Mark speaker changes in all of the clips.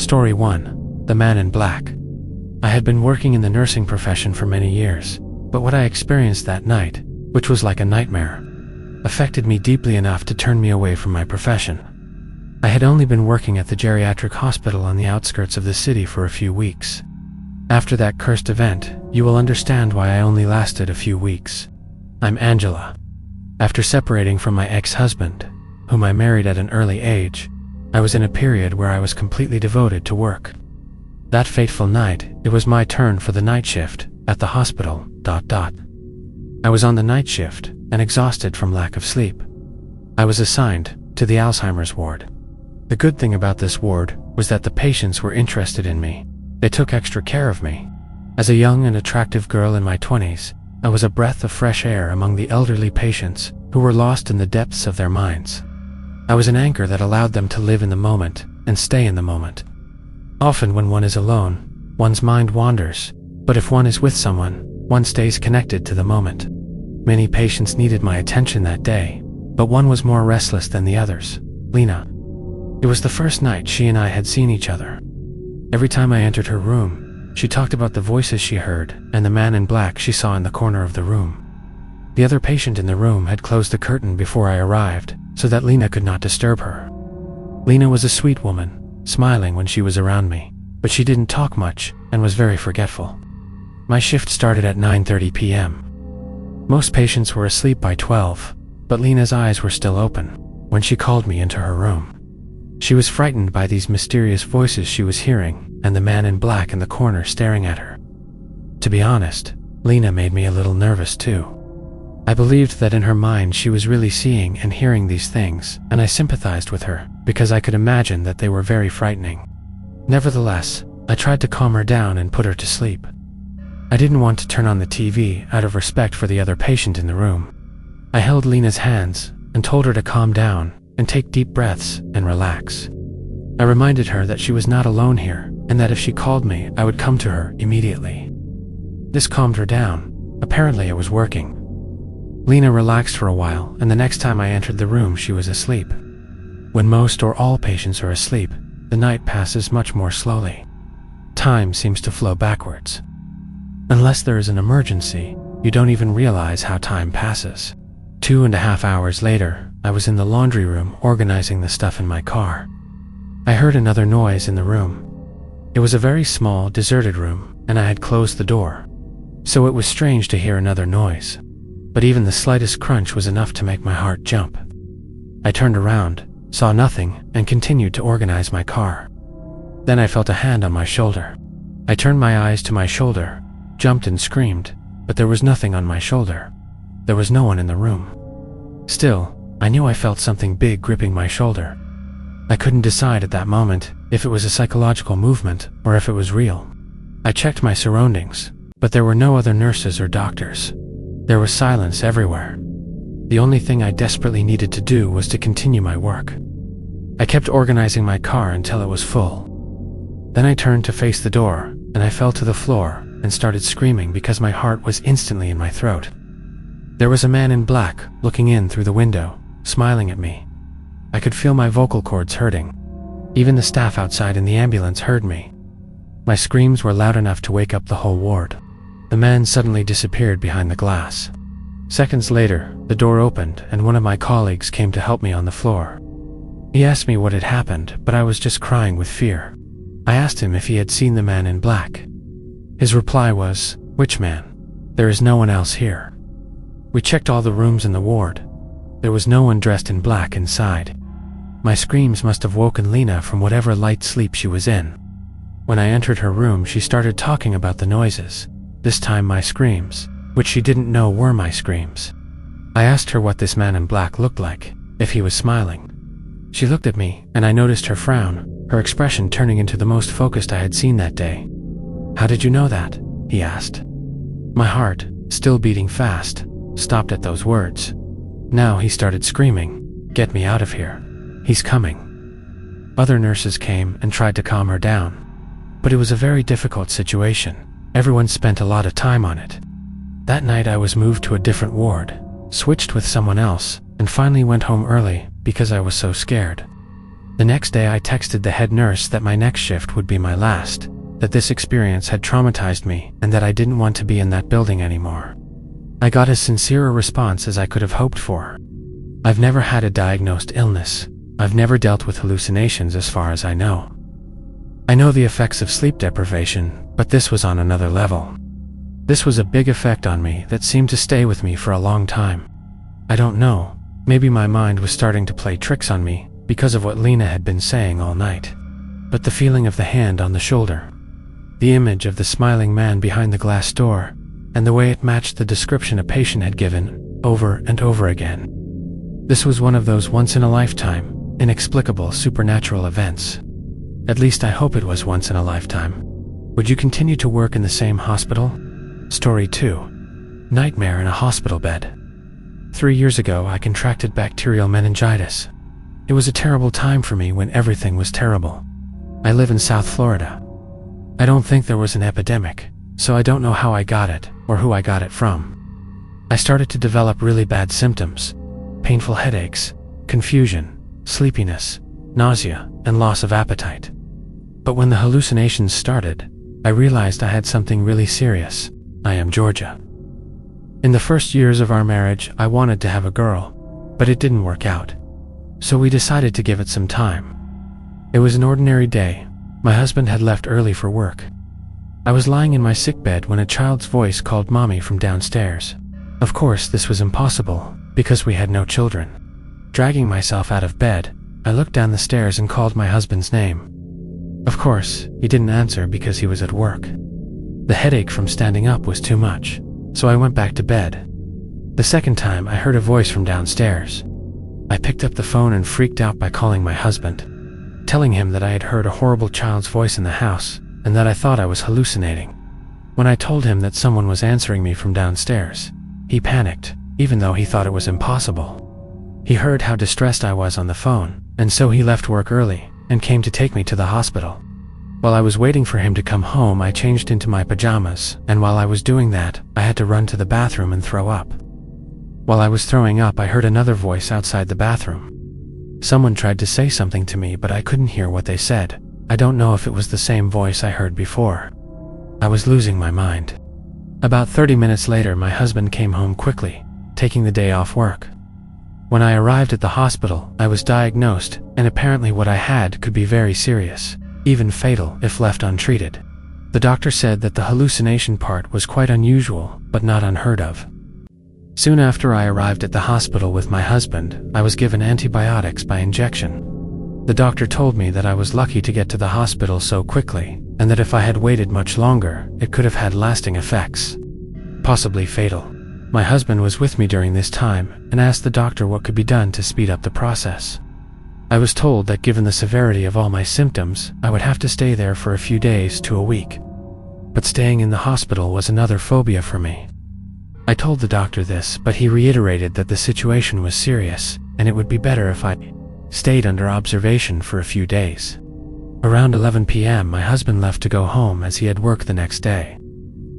Speaker 1: Story 1. The Man in Black. I had been working in the nursing profession for many years, but what I experienced that night, which was like a nightmare, affected me deeply enough to turn me away from my profession. I had only been working at the geriatric hospital on the outskirts of the city for a few weeks. After that cursed event, you will understand why I only lasted a few weeks. I'm Angela. After separating from my ex-husband, whom I married at an early age, I was in a period where I was completely devoted to work. That fateful night, it was my turn for the night shift at the hospital. I was on the night shift and exhausted from lack of sleep. I was assigned to the Alzheimer's ward. The good thing about this ward was that the patients were interested in me. They took extra care of me. As a young and attractive girl in my 20s, I was a breath of fresh air among the elderly patients who were lost in the depths of their minds. I was an anchor that allowed them to live in the moment and stay in the moment. Often when one is alone, one's mind wanders, but if one is with someone, one stays connected to the moment. Many patients needed my attention that day, but one was more restless than the others, Lena. It was the first night she and I had seen each other. Every time I entered her room, she talked about the voices she heard and the man in black she saw in the corner of the room. The other patient in the room had closed the curtain before I arrived, so that Lena could not disturb her. Lena was a sweet woman, smiling when she was around me, but she didn't talk much and was very forgetful. My shift started at 9:30 p.m. Most patients were asleep by 12, but Lena's eyes were still open when she called me into her room. She was frightened by these mysterious voices she was hearing and the man in black in the corner staring at her. To be honest, Lena made me a little nervous too. I believed that in her mind she was really seeing and hearing these things, and I sympathized with her because I could imagine that they were very frightening. Nevertheless, I tried to calm her down and put her to sleep. I didn't want to turn on the TV out of respect for the other patient in the room. I held Lena's hands and told her to calm down and take deep breaths and relax. I reminded her that she was not alone here and that if she called me, I would come to her immediately. This calmed her down. Apparently it was working. Lena relaxed for a while, and the next time I entered the room she was asleep. When most or all patients are asleep, the night passes much more slowly. Time seems to flow backwards. Unless there is an emergency, you don't even realize how time passes. 2.5 hours later, I was in the laundry room organizing the stuff in my car. I heard another noise in the room. It was a very small, deserted room, and I had closed the door. So it was strange to hear another noise. But even the slightest crunch was enough to make my heart jump. I turned around, saw nothing, and continued to organize my car. Then I felt a hand on my shoulder. I turned my eyes to my shoulder, jumped and screamed, but there was nothing on my shoulder. There was no one in the room. Still, I knew I felt something big gripping my shoulder. I couldn't decide at that moment if it was a psychological movement or if it was real. I checked my surroundings, but there were no other nurses or doctors. There was silence everywhere. The only thing I desperately needed to do was to continue my work. I kept organizing my car until it was full. Then I turned to face the door, and I fell to the floor and started screaming because my heart was instantly in my throat. There was a man in black looking in through the window, smiling at me. I could feel my vocal cords hurting. Even the staff outside in the ambulance heard me. My screams were loud enough to wake up the whole ward. The man suddenly disappeared behind the glass. Seconds later, the door opened and one of my colleagues came to help me on the floor. He asked me what had happened, but I was just crying with fear. I asked him if he had seen the man in black. His reply was, "Which man? There is no one else here." We checked all the rooms in the ward. There was no one dressed in black inside. My screams must have woken Lena from whatever light sleep she was in. When I entered her room, she started talking about the noises. This time my screams, which she didn't know were my screams. I asked her what this man in black looked like, if he was smiling. She looked at me, and I noticed her frown, her expression turning into the most focused I had seen that day. "How did you know that?" he asked. My heart, still beating fast, stopped at those words. Now he started screaming, "Get me out of here. He's coming." Other nurses came and tried to calm her down. But it was a very difficult situation. Everyone spent a lot of time on it. That night I was moved to a different ward, switched with someone else, and finally went home early because I was so scared. The next day I texted the head nurse that my next shift would be my last, that this experience had traumatized me and that I didn't want to be in that building anymore. I got as sincere a response as I could have hoped for. I've never had a diagnosed illness. I've never dealt with hallucinations as far as I know. I know the effects of sleep deprivation, but this was on another level. This was a big effect on me that seemed to stay with me for a long time. I don't know, maybe my mind was starting to play tricks on me because of what Lena had been saying all night. But the feeling of the hand on the shoulder, the image of the smiling man behind the glass door, and the way it matched the description a patient had given over and over again. This was one of those once-in-a-lifetime, inexplicable supernatural events. At least I hope it was once in a lifetime. Would you continue to work in the same hospital? Story 2. Nightmare in a hospital bed. 3 years ago, I contracted bacterial meningitis. It was a terrible time for me when everything was terrible. I live in South Florida. I don't think there was an epidemic, so I don't know how I got it or who I got it from. I started to develop really bad symptoms: painful headaches, confusion, sleepiness, nausea, and loss of appetite. But when the hallucinations started, I realized I had something really serious. I am Georgia. In the first years of our marriage, I wanted to have a girl, but it didn't work out. So we decided to give it some time. It was an ordinary day. My husband had left early for work. I was lying in my sickbed when a child's voice called Mommy from downstairs. Of course, this was impossible, because we had no children. Dragging myself out of bed, I looked down the stairs and called my husband's name. Of course, he didn't answer because he was at work. The headache from standing up was too much, so I went back to bed. The second time, I heard a voice from downstairs. I picked up the phone and freaked out by calling my husband, telling him that I had heard a horrible child's voice in the house and that I thought I was hallucinating. When I told him that someone was answering me from downstairs, he panicked, even though he thought it was impossible. He heard how distressed I was on the phone, and so he left work early and came to take me to the hospital. While I was waiting for him to come home, I changed into my pajamas, and while I was doing that, I had to run to the bathroom and throw up. While I was throwing up, I heard another voice outside the bathroom. Someone tried to say something to me, but I couldn't hear what they said. I don't know if it was the same voice I heard before. I was losing my mind. About 30 minutes later, my husband came home quickly, taking the day off work. When I arrived at the hospital, I was diagnosed, and apparently what I had could be very serious, even fatal if left untreated. The doctor said that the hallucination part was quite unusual, but not unheard of. Soon after I arrived at the hospital with my husband, I was given antibiotics by injection. The doctor told me that I was lucky to get to the hospital so quickly, and that if I had waited much longer, it could have had lasting effects, possibly fatal. My husband was with me during this time and asked the doctor what could be done to speed up the process. I was told that given the severity of all my symptoms, I would have to stay there for a few days to a week. But staying in the hospital was another phobia for me. I told the doctor this, but he reiterated that the situation was serious and it would be better if I stayed under observation for a few days. Around 11 p.m., my husband left to go home as he had work the next day.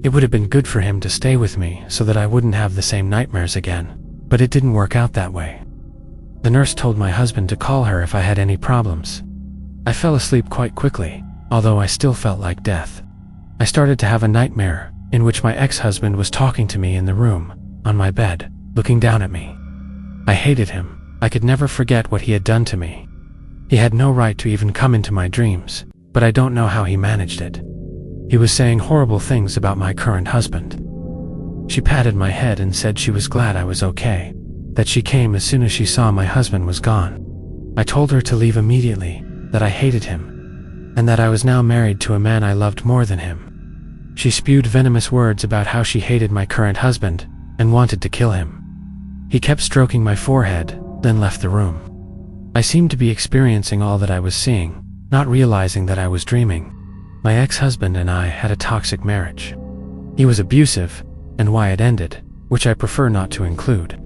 Speaker 1: It would have been good for him to stay with me so that I wouldn't have the same nightmares again, but it didn't work out that way. The nurse told my husband to call her if I had any problems. I fell asleep quite quickly, although I still felt like death. I started to have a nightmare in which my ex-husband was talking to me in the room, on my bed, looking down at me. I hated him. I could never forget what he had done to me. He had no right to even come into my dreams, but I don't know how he managed it. He was saying horrible things about my current husband. She patted my head and said she was glad I was okay, that she came as soon as she saw my husband was gone. I told her to leave immediately, that I hated him, and that I was now married to a man I loved more than him. She spewed venomous words about how she hated my current husband and wanted to kill him. He kept stroking my forehead, then left the room. I seemed to be experiencing all that I was seeing, not realizing that I was dreaming. My ex-husband and I had a toxic marriage. He was abusive, and why it ended, which I prefer not to include.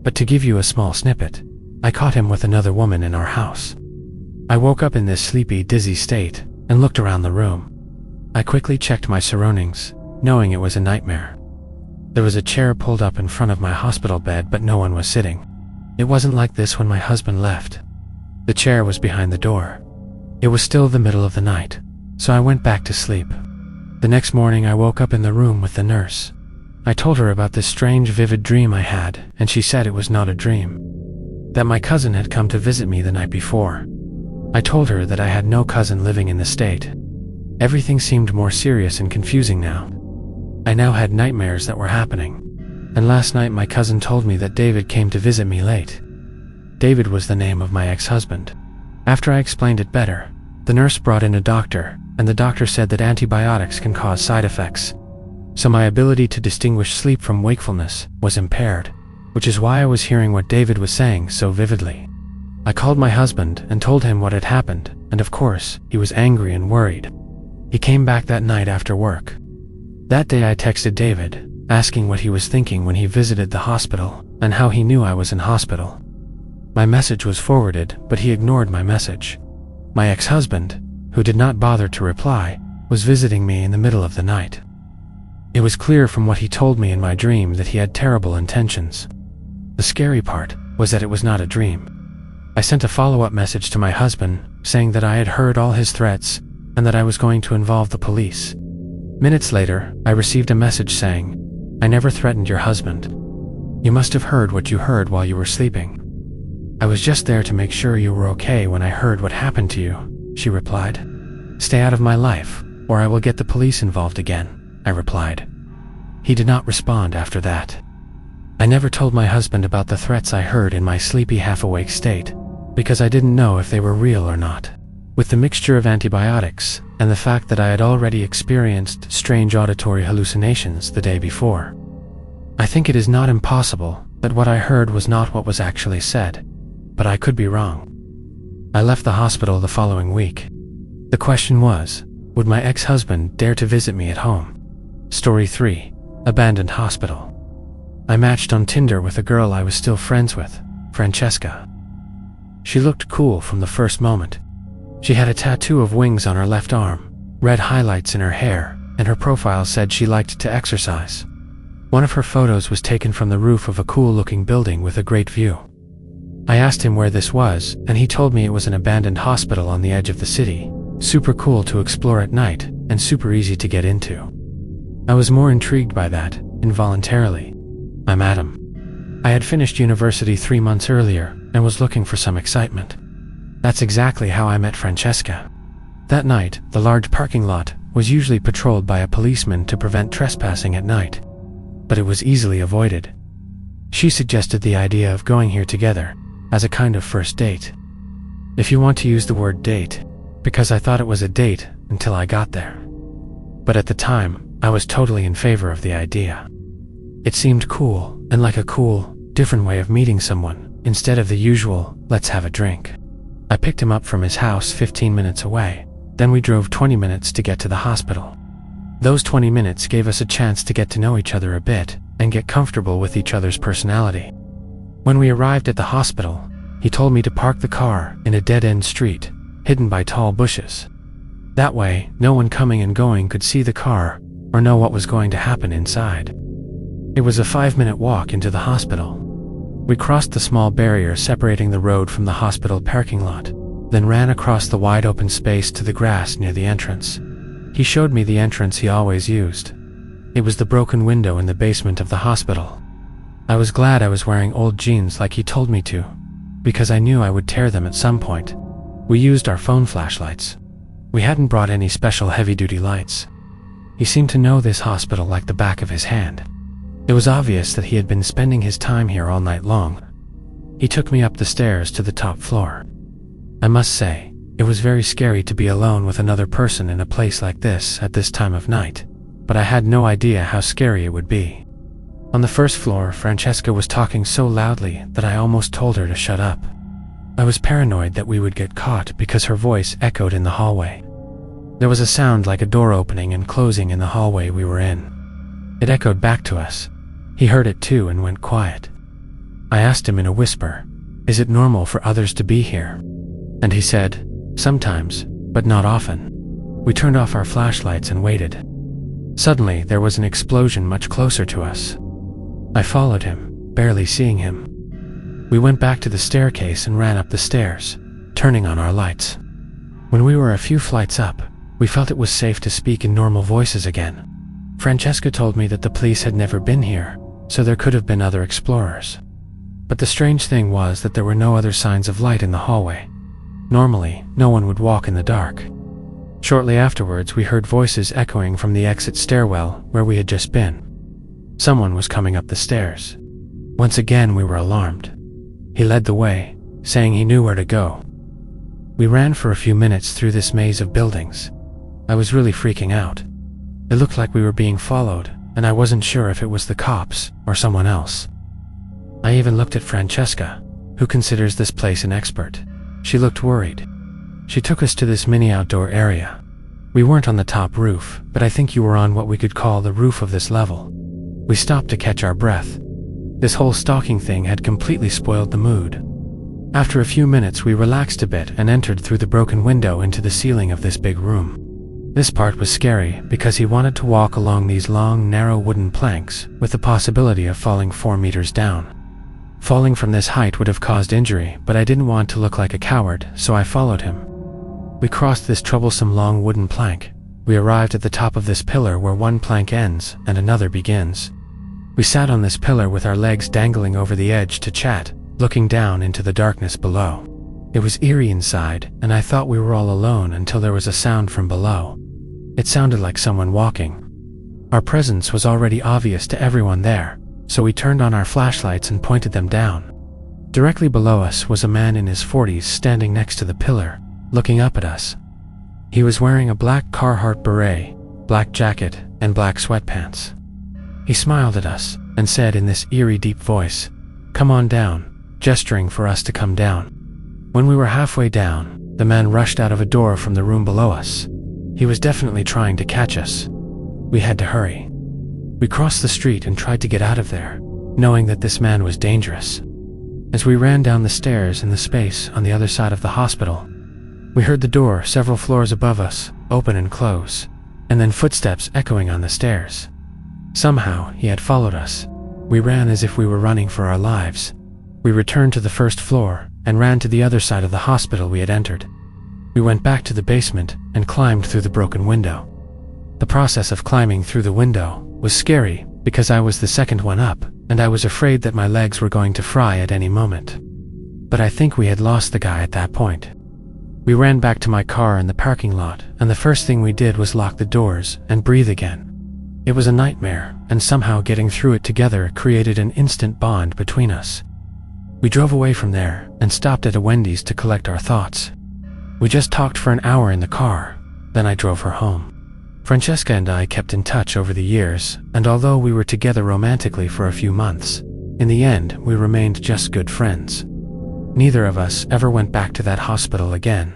Speaker 1: But to give you a small snippet, I caught him with another woman in our house. I woke up in this sleepy, dizzy state and looked around the room. I quickly checked my surroundings, knowing it was a nightmare. There was a chair pulled up in front of my hospital bed, but no one was sitting. It wasn't like this when my husband left. The chair was behind the door. It was still the middle of the night, so I went back to sleep. The next morning I woke up in the room with the nurse. I told her about this strange vivid dream I had, and she said it was not a dream. That my cousin had come to visit me the night before. I told her that I had no cousin living in the state. Everything seemed more serious and confusing now. I now had nightmares that were happening. And last night my cousin told me that David came to visit me late. David was the name of my ex-husband. After I explained it better, the nurse brought in a doctor, and the doctor said that antibiotics can cause side effects. So my ability to distinguish sleep from wakefulness was impaired, which is why I was hearing what David was saying so vividly. I called my husband and told him what had happened, and of course, he was angry and worried. He came back that night after work. That day I texted David, asking what he was thinking when he visited the hospital, and how he knew I was in hospital. My message was forwarded, but he ignored my message. My ex-husband, who did not bother to reply, was visiting me in the middle of the night. It was clear from what he told me in my dream that he had terrible intentions. The scary part was that it was not a dream. I sent a follow-up message to my husband, saying that I had heard all his threats, and that I was going to involve the police. Minutes later, I received a message saying, "I never threatened your husband. You must have heard what you heard while you were sleeping. I was just there to make sure you were okay when I heard what happened to you," she replied. "Stay out of my life, or I will get the police involved again," I replied. He did not respond after that. I never told my husband about the threats I heard in my sleepy half-awake state, because I didn't know if they were real or not. With the mixture of antibiotics, and the fact that I had already experienced strange auditory hallucinations the day before. I think it is not impossible that what I heard was not what was actually said, but I could be wrong. I left the hospital the following week. The question was, would my ex-husband dare to visit me at home? Story 3. Abandoned Hospital. I matched on Tinder with a girl I was still friends with, Francesca. She looked cool from the first moment. She had a tattoo of wings on her left arm, red highlights in her hair, and her profile said she liked to exercise. One of her photos was taken from the roof of a cool-looking building with a great view. I asked him where this was, and he told me it was an abandoned hospital on the edge of the city, super cool to explore at night, and super easy to get into. I was more intrigued by that, involuntarily. I'm Adam. I had finished university 3 months earlier, and was looking for some excitement. That's exactly how I met Francesca. That night, the large parking lot was usually patrolled by a policeman to prevent trespassing at night, but it was easily avoided. She suggested the idea of going here together, as a kind of first date. If you want to use the word date, because I thought it was a date until I got there. But at the time, I was totally in favor of the idea. It seemed cool, and like a cool, different way of meeting someone, instead of the usual, let's have a drink. I picked him up from his house 15 minutes away, then we drove 20 minutes to get to the hospital. Those 20 minutes gave us a chance to get to know each other a bit, and get comfortable with each other's personality. When we arrived at the hospital, he told me to park the car in a dead-end street, hidden by tall bushes. That way, no one coming and going could see the car, or know what was going to happen inside. It was a 5-minute walk into the hospital. We crossed the small barrier separating the road from the hospital parking lot, then ran across the wide open space to the grass near the entrance. He showed me the entrance he always used. It was the broken window in the basement of the hospital. I was glad I was wearing old jeans like he told me to, because I knew I would tear them at some point. We used our phone flashlights. We hadn't brought any special heavy-duty lights. He seemed to know this hospital like the back of his hand. It was obvious that he had been spending his time here all night long. He took me up the stairs to the top floor. I must say, it was very scary to be alone with another person in a place like this at this time of night, but I had no idea how scary it would be. On the first floor, Francesca was talking so loudly that I almost told her to shut up. I was paranoid that we would get caught because her voice echoed in the hallway. There was a sound like a door opening and closing in the hallway we were in. It echoed back to us. He heard it too and went quiet. I asked him in a whisper, "Is it normal for others to be here?" And he said, "Sometimes, but not often." We turned off our flashlights and waited. Suddenly, there was an explosion much closer to us. I followed him, barely seeing him. We went back to the staircase and ran up the stairs. turning on our lights. When we were a few flights up, we felt it was safe to speak in normal voices again. Francesca told me that the police had never been here, so there could have been other explorers. But the strange thing was that there were no other signs of light in the hallway. Normally, no one would walk in the dark. Shortly afterwards, we heard voices echoing from the exit stairwell where we had just been. Someone was coming up the stairs. Once again, we were alarmed. He led the way, saying he knew where to go. We ran for a few minutes through this maze of buildings. I was really freaking out. It looked like we were being followed, and I wasn't sure if it was the cops or someone else. I even looked at Francesca, who considers this place an expert. She looked worried. She took us to this mini outdoor area. We weren't on the top roof, but I think you were on what we could call the roof of this level. We stopped to catch our breath. This whole stalking thing had completely spoiled the mood. After a few minutes, we relaxed a bit and entered through the broken window into the ceiling of this big room. This part was scary because he wanted to walk along these long, narrow wooden planks with the possibility of falling 4 meters down. Falling from this height would have caused injury, but I didn't want to look like a coward, so I followed him. We crossed this troublesome long wooden plank. We arrived at the top of this pillar where one plank ends and another begins. We sat on this pillar with our legs dangling over the edge to chat, looking down into the darkness below. It was eerie inside, and I thought we were all alone until there was a sound from below. It sounded like someone walking. Our presence was already obvious to everyone there, so we turned on our flashlights and pointed them down. Directly below us was a man in his 40s standing next to the pillar, looking up at us. He was wearing a black Carhartt beret, black jacket, and black sweatpants. He smiled at us and said in this eerie deep voice, "Come on down," gesturing for us to come down. When we were halfway down, the man rushed out of a door from the room below us. He was definitely trying to catch us. We had to hurry. We crossed the street and tried to get out of there, knowing that this man was dangerous. As we ran down the stairs in the space on the other side of the hospital, we heard the door several floors above us open and close, and then footsteps echoing on the stairs. Somehow, he had followed us. We ran as if we were running for our lives. We returned to the first floor and ran to the other side of the hospital we had entered. We went back to the basement and climbed through the broken window. The process of climbing through the window was scary because I was the second one up, and I was afraid that my legs were going to fry at any moment. But I think we had lost the guy at that point. We ran back to my car in the parking lot, and the first thing we did was lock the doors and breathe again. It was a nightmare, and somehow getting through it together created an instant bond between us. We drove away from there and stopped at a Wendy's to collect our thoughts. We just talked for an hour in the car, then I drove her home. Francesca and I kept in touch over the years, and although we were together romantically for a few months, in the end we remained just good friends. Neither of us ever went back to that hospital again.